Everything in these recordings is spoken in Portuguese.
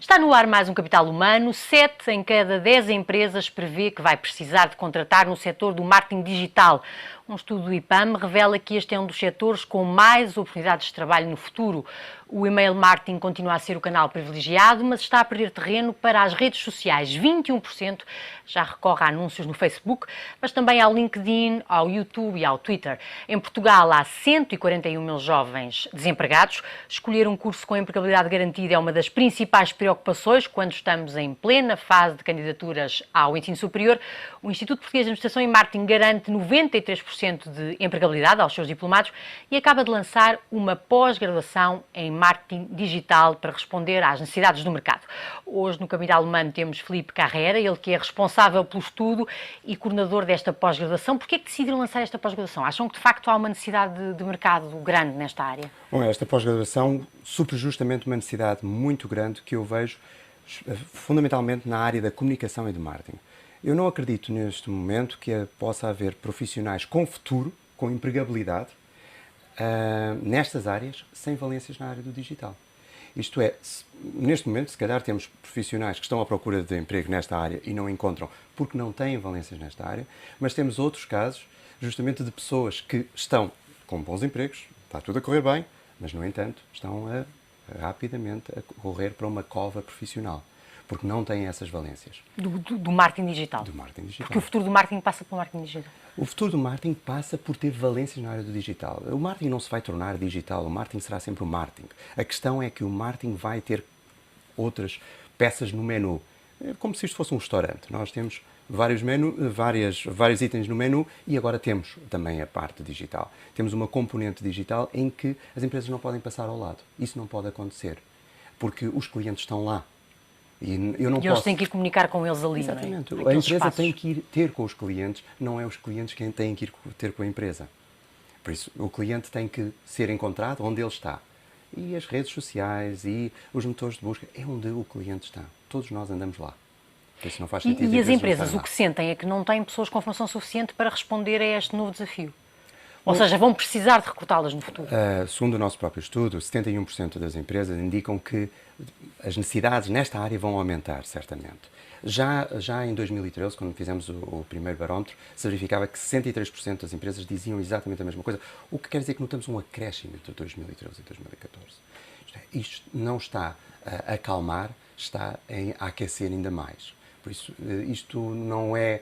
Está no ar mais um Capital Humano. 7 em cada 10 empresas prevê que vai precisar de contratar no setor do marketing digital. Um estudo do IPAM revela que este é um dos setores com mais oportunidades de trabalho no futuro. O e-mail marketing continua a ser o canal privilegiado, mas está a perder terreno para as redes sociais. 21% já recorre a anúncios no Facebook, mas também ao LinkedIn, ao YouTube e ao Twitter. Em Portugal há 141 mil jovens desempregados. Escolher um curso com empregabilidade garantida é uma das principais preocupações quando estamos em plena fase de candidaturas ao ensino superior. O Instituto Português de Administração e Marketing garante 93% de empregabilidade aos seus diplomados e acaba de lançar uma pós-graduação em marketing digital para responder às necessidades do mercado. Hoje no Capital Humano temos Filipe Carrera, ele que é responsável pelo estudo e coordenador desta pós-graduação. Porquê é que decidiram lançar esta pós-graduação? Acham que de facto há uma necessidade de mercado grande nesta área? Bom, esta pós-graduação supre justamente uma necessidade muito grande que eu vejo fundamentalmente na área da comunicação e do marketing. Eu não acredito neste momento que possa haver profissionais com futuro, com empregabilidade, nestas áreas, sem valências na área do digital. Isto é, neste momento, se calhar temos profissionais que estão à procura de emprego nesta área e não encontram porque não têm valências nesta área, mas temos outros casos, justamente de pessoas que estão com bons empregos, está tudo a correr bem, mas, no entanto, estão rapidamente a correr para uma cova profissional, porque não têm essas valências. Do marketing digital? Do marketing digital. Porque o futuro do marketing passa pelo marketing digital. O futuro do marketing passa por ter valências na área do digital. O marketing não se vai tornar digital, o marketing será sempre o marketing. A questão é que o marketing vai ter outras peças no menu. É como se isto fosse um restaurante. Nós temos vários itens no menu e agora temos também a parte digital. Temos uma componente digital em que as empresas não podem passar ao lado. Isso não pode acontecer, porque os clientes estão lá. E eles têm que ir comunicar com eles ali, exatamente. Não é? A empresa tem que ir ter com os clientes, não é os clientes quem têm que ir ter com a empresa. Por isso, o cliente tem que ser encontrado onde ele está. E as redes sociais e os motores de busca é onde o cliente está. Todos nós andamos lá. Por isso não faz sentido. E as empresas o que sentem é que não têm pessoas com formação suficiente para responder a este novo desafio. Ou seja, vão precisar de recrutá-las no futuro. Segundo o nosso próprio estudo, 71% das empresas indicam que as necessidades nesta área vão aumentar, certamente. Já em 2013, quando fizemos o primeiro barómetro, se verificava que 63% das empresas diziam exatamente a mesma coisa, o que quer dizer que notamos um acréscimo entre 2013 e 2014. Isto não está a acalmar, está a aquecer ainda mais. Por isso, isto não é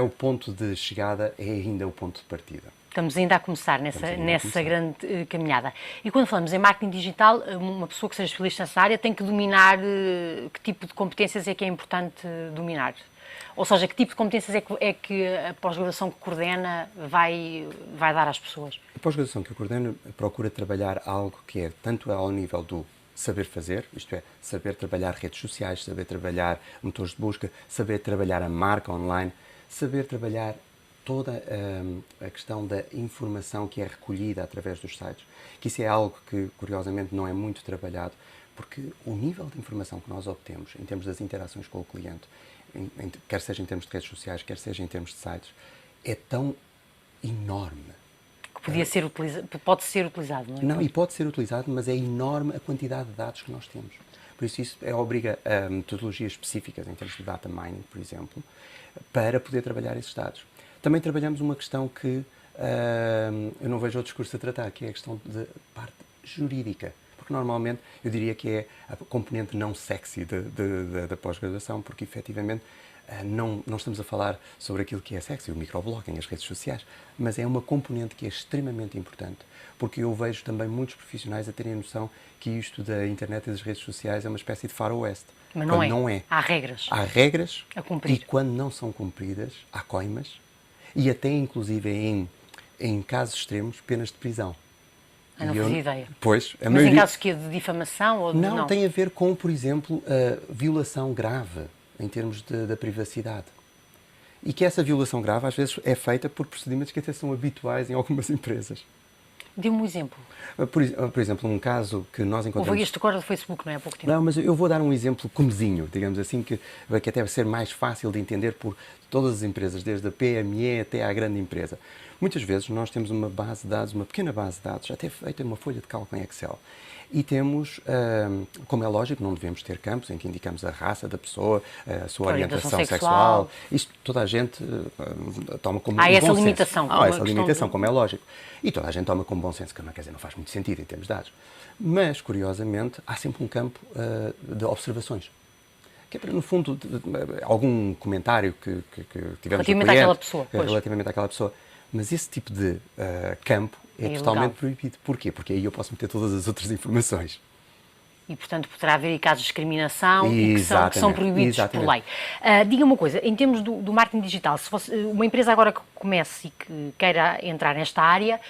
o ponto de chegada, é ainda o ponto de partida. Estamos ainda a começar nessa grande caminhada. E quando falamos em marketing digital, uma pessoa que seja especialista nessa área tem que dominar que tipo de competências é que é importante dominar? Ou seja, que tipo de competências é que a pós-graduação que coordena vai dar às pessoas? A pós-graduação que eu coordeno procura trabalhar algo que é tanto ao nível do saber fazer, isto é, saber trabalhar redes sociais, saber trabalhar motores de busca, saber trabalhar a marca online, saber trabalhar toda a questão da informação que é recolhida através dos sites, que isso é algo que, curiosamente, não é muito trabalhado, porque o nível de informação que nós obtemos em termos das interações com o cliente, quer seja em termos de redes sociais, quer seja em termos de sites, é tão enorme. Que pode ser utilizado, não é? Não, e pode ser utilizado, mas é enorme a quantidade de dados que nós temos. Por isso obriga a metodologias específicas, em termos de data mining, por exemplo, para poder trabalhar esses dados. Também trabalhamos uma questão que eu não vejo outros cursos a tratar, que é a questão da parte jurídica. Porque normalmente eu diria que é a componente não sexy da pós-graduação, porque efetivamente não estamos a falar sobre aquilo que é sexy, o microblogging, as redes sociais, mas é uma componente que é extremamente importante, porque eu vejo também muitos profissionais a terem a noção que isto da internet e das redes sociais é uma espécie de faroeste. Mas não é. Há regras. Há regras a cumprir. E quando não são cumpridas, há coimas e até inclusive em casos extremos, penas de prisão. Não fazia ideia. Pois, mas em casos que é de difamação ou de não? Tem a ver com, por exemplo, a violação grave em termos da privacidade. E que essa violação grave às vezes é feita por procedimentos que até são habituais em algumas empresas. Dê-me um exemplo. Por exemplo, um caso que nós encontramos... Houve este agora do Facebook, não é? Há pouco tempo. Não, mas eu vou dar um exemplo comezinho, digamos assim, que até vai ser mais fácil de entender por todas as empresas, desde a PME até à grande empresa. Muitas vezes nós temos uma base de dados, uma pequena base de dados, até feita uma folha de cálculo em Excel. E temos, como é lógico, não devemos ter campos em que indicamos a raça da pessoa, a sua orientação sexual. Isto toda a gente toma como bom senso. Há essa limitação. Há essa limitação, como é lógico. E toda a gente toma como bom senso, que não, quer dizer, não faz muito sentido em termos de dados. Mas, curiosamente, há sempre um campo de observações. Que é para, no fundo, algum comentário que tivemos relativamente àquela pessoa. Relativamente àquela pessoa. Mas esse tipo de campo é totalmente proibido. Porquê? Porque aí eu posso meter todas as outras informações. E, portanto, poderá haver casos de discriminação e que são proibidos por lei. Diga uma coisa, em termos do marketing digital, se fosse uma empresa agora que comece e que queira entrar nesta área,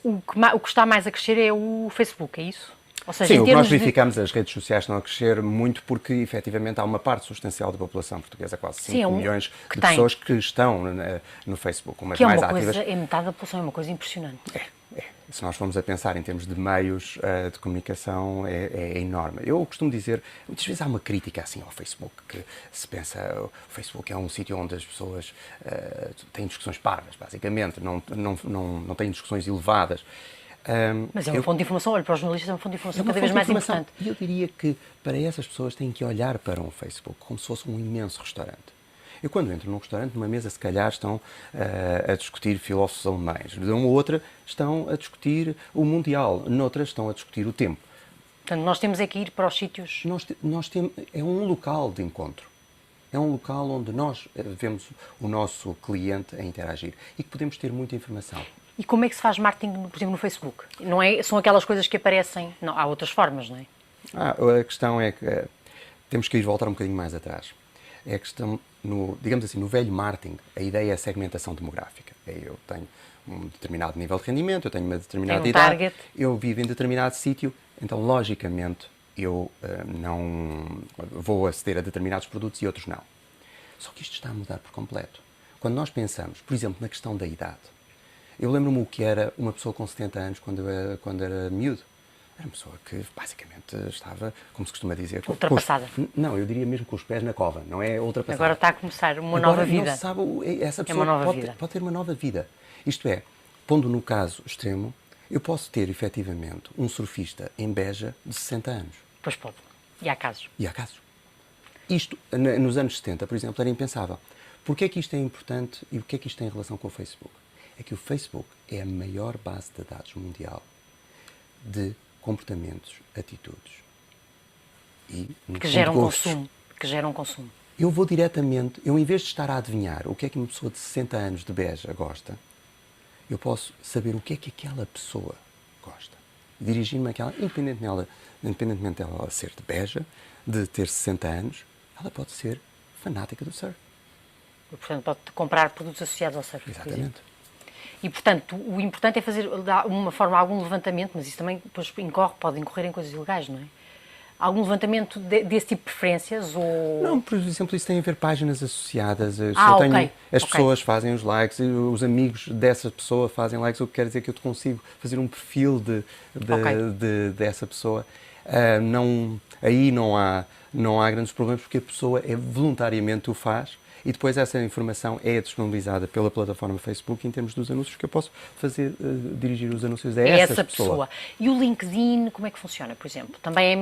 o que está mais a crescer é o Facebook, é isso? Ou seja, sim, o que nós verificamos, as redes sociais estão a crescer muito porque, efetivamente, há uma parte substancial da população portuguesa, quase 5 milhões de pessoas que estão no Facebook, umas mais ativas. É metade da população, é uma coisa impressionante. Se nós formos a pensar em termos de meios de comunicação, é enorme. Eu costumo dizer, muitas vezes há uma crítica assim ao Facebook, que se pensa, o Facebook é um sítio onde as pessoas têm discussões parvas, basicamente, não têm discussões elevadas. Mas é uma fonte de informação, olha, para os jornalistas é uma fonte de informação cada vez mais importante. E eu diria que para essas pessoas têm que olhar para um Facebook como se fosse um imenso restaurante. Eu, quando entro num restaurante, numa mesa, se calhar estão a discutir filósofos alemães. Numa outra, estão a discutir o Mundial. Noutra, estão a discutir o tempo. Portanto, nós temos é que ir para os sítios... É um local de encontro. É um local onde nós vemos o nosso cliente a interagir e que podemos ter muita informação. E como é que se faz marketing, por exemplo, no Facebook? Não é, são aquelas coisas que aparecem... Não, há outras formas, não é? A questão é que temos que ir voltar um bocadinho mais atrás. É a questão, digamos assim, no velho marketing, a ideia é a segmentação demográfica. Eu tenho um determinado nível de rendimento, eu tenho uma determinada idade, target. Eu vivo em determinado sítio, então, logicamente, eu não vou aceder a determinados produtos e outros não. Só que isto está a mudar por completo. Quando nós pensamos, por exemplo, na questão da idade, eu lembro-me o que era uma pessoa com 70 anos quando era miúdo. Era uma pessoa que, basicamente, estava, como se costuma dizer... Ultrapassada. Não, eu diria mesmo com os pés na cova, não é ultrapassada. Agora está a começar uma nova vida. Não sabe, essa pessoa pode ter uma nova vida. Isto é, pondo no caso extremo, eu posso ter, efetivamente, um surfista em Beja de 60 anos. Pois pode. E há casos. E há casos. Isto, nos anos 70, por exemplo, era impensável. Porquê é que isto é importante e o que é que isto tem em relação com o Facebook? É que o Facebook é a maior base de dados mundial de comportamentos, atitudes e que geram consumo. Eu vou diretamente, em vez de estar a adivinhar o que é que uma pessoa de 60 anos de Beja gosta, eu posso saber o que é que aquela pessoa gosta. Dirigir-me àquela, independentemente dela ser de Beja, de ter 60 anos, ela pode ser fanática do surf. E, portanto, pode comprar produtos associados ao surf. Exatamente. E, portanto, o importante é fazer, de uma forma, algum levantamento, mas isso também depois pode incorrer em coisas ilegais, não é? Algum levantamento desse tipo de preferências? Ou... Não, por exemplo, isso tem a ver páginas associadas. As pessoas fazem os likes, os amigos dessa pessoa fazem likes, o que quer dizer que eu consigo fazer um perfil dessa pessoa. Aí não há grandes problemas, porque a pessoa voluntariamente o faz. E depois essa informação é disponibilizada pela plataforma Facebook em termos dos anúncios que eu posso fazer, dirigir os anúncios a essa pessoa. E o LinkedIn, como é que funciona, por exemplo? Também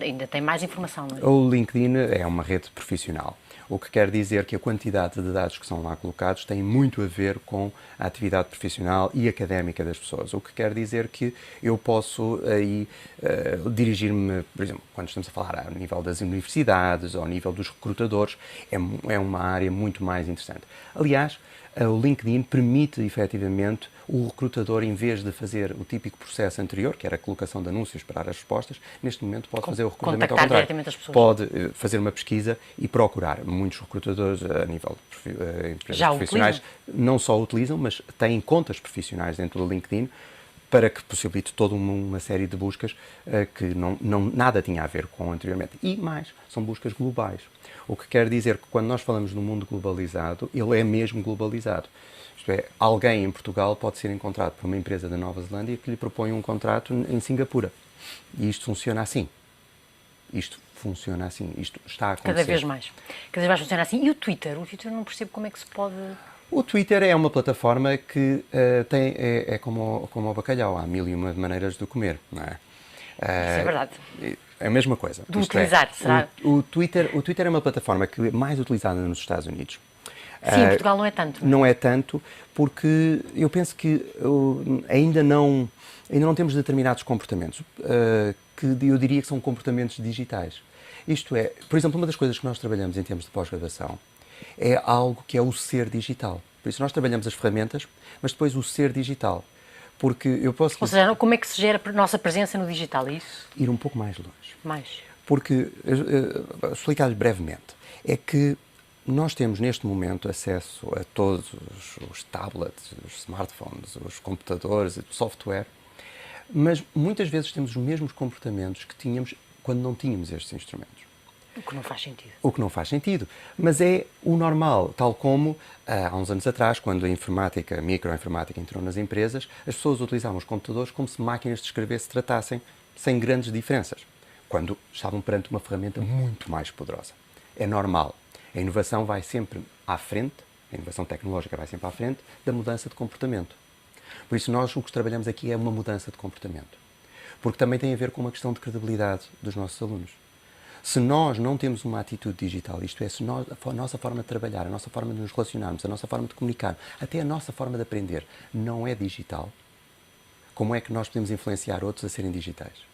ainda tem mais informação, não é? O LinkedIn é uma rede profissional, o que quer dizer que a quantidade de dados que são lá colocados tem muito a ver com a atividade profissional e académica das pessoas, o que quer dizer que eu posso aí dirigir-me, por exemplo, quando estamos a falar ao nível das universidades, ao nível dos recrutadores, é uma área muito mais interessante. Aliás, o LinkedIn permite, efetivamente, o recrutador, em vez de fazer o típico processo anterior, que era a colocação de anúncios, esperar as respostas, neste momento pode fazer o recrutamento ao contrário. As pessoas. Pode fazer uma pesquisa e procurar. Muitos recrutadores, a nível de empresas profissionais, não só utilizam, mas têm contas profissionais dentro do LinkedIn, para que possibilite toda uma série de buscas que nada tinha a ver com anteriormente. E mais, são buscas globais. O que quer dizer que quando nós falamos de um mundo globalizado, ele é mesmo globalizado. Isto é, alguém em Portugal pode ser encontrado por uma empresa da Nova Zelândia que lhe propõe um contrato em Singapura. E isto funciona assim. Isto funciona assim. Isto está a acontecer. Cada vez mais funciona assim. E o Twitter? O Twitter não percebo como é que se pode... O Twitter é uma plataforma que é como o bacalhau, há mil e uma maneiras de comer, não é? Isso é verdade. É a mesma coisa. De utilizar, será? O Twitter é uma plataforma que é mais utilizada nos Estados Unidos. Sim, em Portugal não é tanto. Não é tanto, porque eu penso que ainda não temos determinados comportamentos, que eu diria que são comportamentos digitais. Isto é, por exemplo, uma das coisas que nós trabalhamos em termos de pós-graduação é algo que é o ser digital. Por isso nós trabalhamos as ferramentas, mas depois o ser digital. Porque eu posso... Ou seja, como é que se gera a nossa presença no digital, é isso? Ir um pouco mais longe. Mais. Porque, explicar-lhe brevemente, é que nós temos neste momento acesso a todos os tablets, os smartphones, os computadores, o software, mas muitas vezes temos os mesmos comportamentos que tínhamos quando não tínhamos estes instrumentos. O que não faz sentido. O que não faz sentido, mas é o normal, tal como há uns anos atrás, quando a microinformática entrou nas empresas, as pessoas utilizavam os computadores como se máquinas de escrever se tratassem, sem grandes diferenças, quando estavam perante uma ferramenta muito mais poderosa. É normal. A inovação vai sempre à frente, a inovação tecnológica vai sempre à frente da mudança de comportamento. Por isso nós o que trabalhamos aqui é uma mudança de comportamento, porque também tem a ver com uma questão de credibilidade dos nossos alunos. Se nós não temos uma atitude digital, isto é, se a nossa forma de trabalhar, a nossa forma de nos relacionarmos, a nossa forma de comunicar, até a nossa forma de aprender não é digital, como é que nós podemos influenciar outros a serem digitais?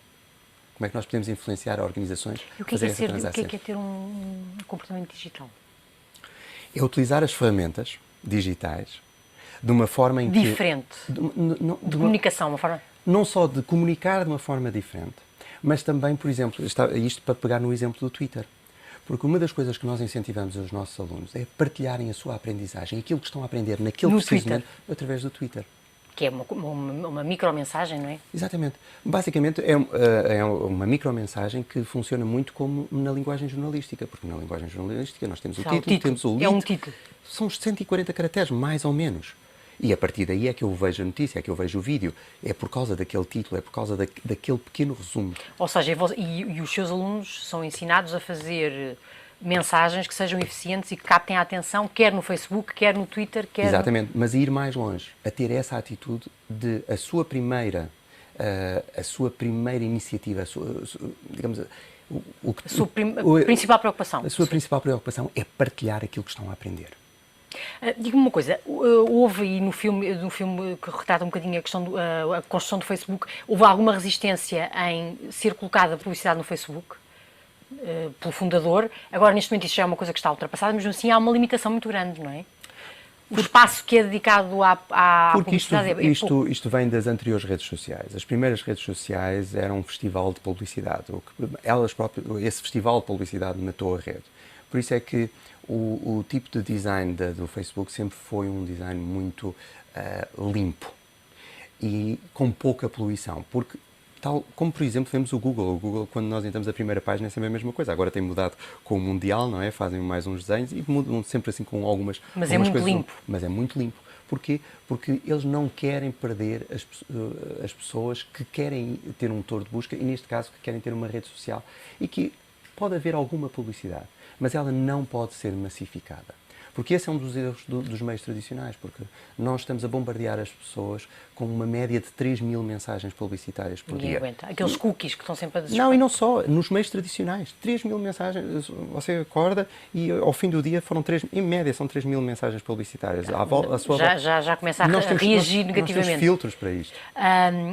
Como é que nós podemos influenciar organizações a fazer essa transação? O que é ter um comportamento digital? É utilizar as ferramentas digitais de uma forma em que... Diferente. De comunicação, uma forma... Não só de comunicar de uma forma diferente, mas também, por exemplo, isto para pegar no exemplo do Twitter. Porque uma das coisas que nós incentivamos os nossos alunos é partilharem a sua aprendizagem, aquilo que estão a aprender naquele preciso momento, através do Twitter. Que é uma micromensagem, não é? Exatamente. Basicamente é uma micromensagem que funciona muito como na linguagem jornalística, porque na linguagem jornalística nós temos o título, temos o lead. É um título. São os 140 caracteres, mais ou menos. E a partir daí é que eu vejo a notícia, é que eu vejo o vídeo. É por causa daquele título, é por causa daquele pequeno resumo. Ou seja, e os seus alunos são ensinados a fazer mensagens que sejam eficientes e que captem a atenção, quer no Facebook, quer no Twitter, quer... Exatamente, mas a ir mais longe, a ter essa atitude de a sua primeira iniciativa, digamos... A sua principal preocupação. A sua principal preocupação é partilhar aquilo que estão a aprender. Diga-me uma coisa, houve aí no filme que retrata um bocadinho a questão a construção do Facebook, houve alguma resistência em ser colocada publicidade no Facebook pelo fundador? Agora, neste momento, isso já é uma coisa que está ultrapassada, mas assim há uma limitação muito grande, não é? O espaço que é dedicado à publicidade é pouco. Isto vem das anteriores redes sociais. As primeiras redes sociais eram um festival de publicidade. Esse festival de publicidade matou a rede. Por isso é que o tipo de design do Facebook sempre foi um design muito limpo e com pouca poluição, porque tal como, por exemplo, vemos o Google, quando nós entramos a primeira página é sempre a mesma coisa, agora tem mudado com o Mundial, não é? Fazem mais uns desenhos e mudam sempre assim com algumas Mas é muito coisas, limpo. Mas é muito limpo. Porquê? Porque eles não querem perder as pessoas que querem ter um motor de busca e, neste caso, que querem ter uma rede social e que pode haver alguma publicidade, mas ela não pode ser massificada. Porque esse é um dos erros dos meios tradicionais, porque nós estamos a bombardear as pessoas com uma média de 3.000 mensagens publicitárias por dia. Aguenta. Aqueles cookies que estão sempre a dizer. Não, e não só, nos meios tradicionais. 3.000 mensagens, você acorda e ao fim do dia foram em média são 3.000 mensagens publicitárias. Já começa a reagir negativamente. Nós temos filtros para isto.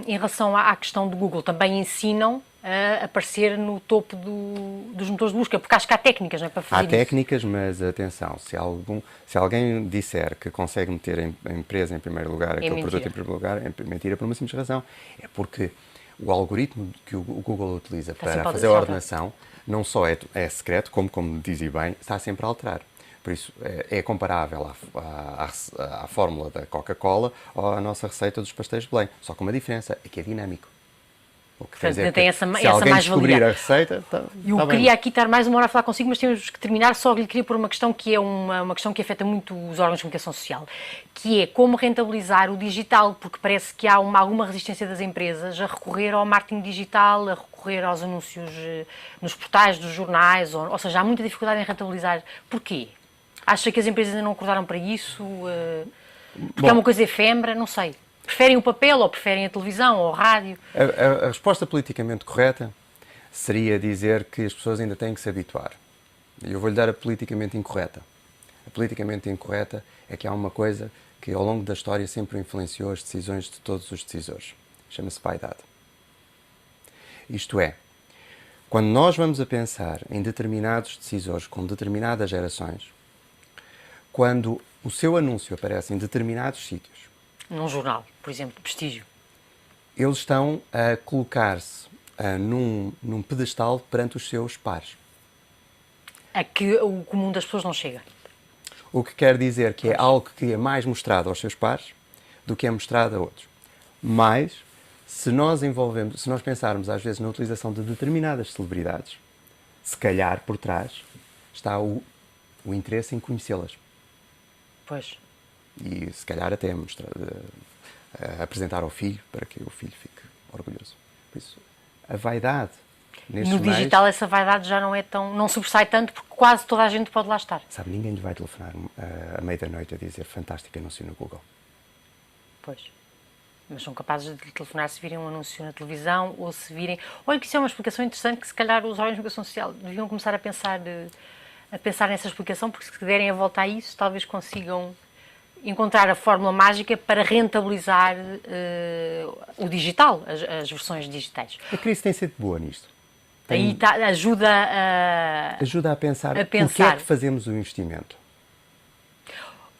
Em relação à questão do Google, também ensinam a aparecer no topo dos motores de busca, porque acho que há técnicas, não é, para fazer isso. Há técnicas, mas atenção, se alguém disser que consegue meter a empresa em primeiro lugar, aquele produto em primeiro lugar, é mentira por uma simples razão. É porque o algoritmo que o Google utiliza para fazer a ordenação não só é secreto, como dizia bem, está sempre a alterar. Por isso, é comparável à fórmula da Coca-Cola ou à nossa receita dos pastéis de Belém. Só com uma diferença, é que é dinâmico. Portanto, tem essa alguém descobrir a receita, eu queria aqui estar mais uma hora a falar consigo, mas temos que terminar. Só lhe queria pôr uma questão que é uma questão que afeta muito os órgãos de comunicação social, que é como rentabilizar o digital, porque parece que há alguma resistência das empresas a recorrer ao marketing digital, a recorrer aos anúncios nos portais dos jornais, ou seja, há muita dificuldade em rentabilizar. Porquê? Acha que as empresas ainda não acordaram para isso? Porque é uma coisa efêmera, não sei. Preferem o papel ou preferem a televisão ou a rádio? A resposta politicamente correta seria dizer que as pessoas ainda têm que se habituar. E eu vou-lhe dar a politicamente incorreta. A politicamente incorreta é que há uma coisa que ao longo da história sempre influenciou as decisões de todos os decisores. Chama-se vaidade. Isto é, quando nós vamos a pensar em determinados decisores com determinadas gerações, quando o seu anúncio aparece em determinados sítios, num jornal, por exemplo, de prestígio, eles estão a colocar-se num pedestal perante os seus pares. A que o comum das pessoas não chega. O que quer dizer que é algo que é mais mostrado aos seus pares do que é mostrado a outros. Mas, se nós pensarmos às vezes na utilização de determinadas celebridades, se calhar por trás está o interesse em conhecê-las. Pois. E se calhar até apresentar ao filho para que o filho fique orgulhoso. Por isso, a vaidade nestes no digital essa vaidade já não é tão, não sobressai tanto porque quase toda a gente pode lá estar. Sabe, ninguém lhe vai telefonar à meia da noite a dizer fantástico anúncio no Google. Pois. Mas são capazes de lhe telefonar se virem um anúncio na televisão ou se virem... Olha, que isso é uma explicação interessante que se calhar os órgãos de comunicação social deviam começar a pensar nessa explicação, porque se derem a volta a isso talvez consigam encontrar a fórmula mágica para rentabilizar o digital, as versões digitais. A crise tem sido boa nisto. Aí ajuda a pensar o que é que fazemos o investimento.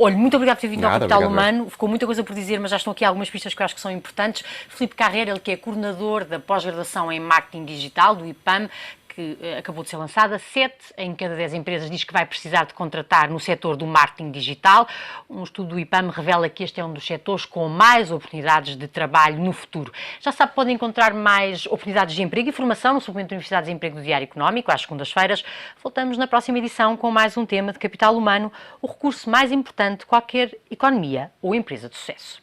Olha, muito obrigado por ter vindo ao Capital Humano. Ficou muita coisa por dizer, mas já estão aqui algumas pistas que eu acho que são importantes. Filipe Carreira, ele que é coordenador da pós-graduação em Marketing Digital, do IPAM, que acabou de ser lançada. 7 em cada 10 empresas diz que vai precisar de contratar no setor do marketing digital. Um estudo do IPAM revela que este é um dos setores com mais oportunidades de trabalho no futuro. Já sabe, podem encontrar mais oportunidades de emprego e formação no suplemento de Universidades de Emprego do Diário Económico, às segundas-feiras. Voltamos na próxima edição com mais um tema de Capital Humano, o recurso mais importante de qualquer economia ou empresa de sucesso.